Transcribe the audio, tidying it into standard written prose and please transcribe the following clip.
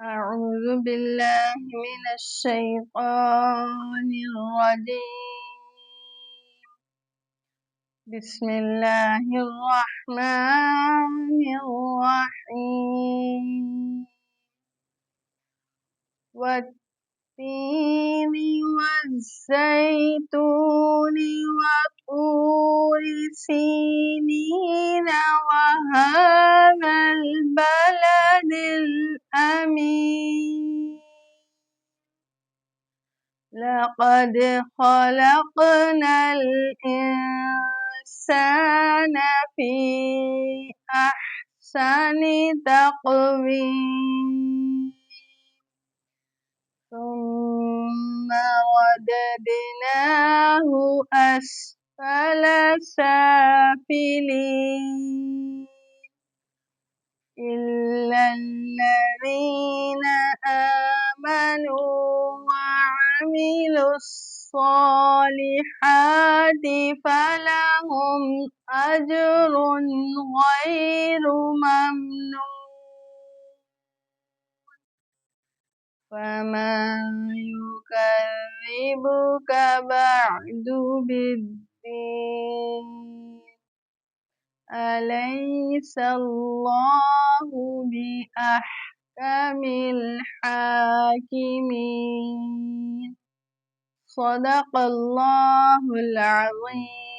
أعوذ بالله من الشيطان الرجيم. بسم الله الرحمن الرحيم. والتين والزيتون وطور سينين وهذا البلد الأمين. لقد خلقنا الإنسان في أحسن تقويم ثم رددناه أسفل سافلين إلا الذين آمنوا وعملوا الصالحات فلهم أجر غير ممنون. فما يكذبك بعد بالدين أليس الله بأحكم الحاكمين. صدق الله العظيم.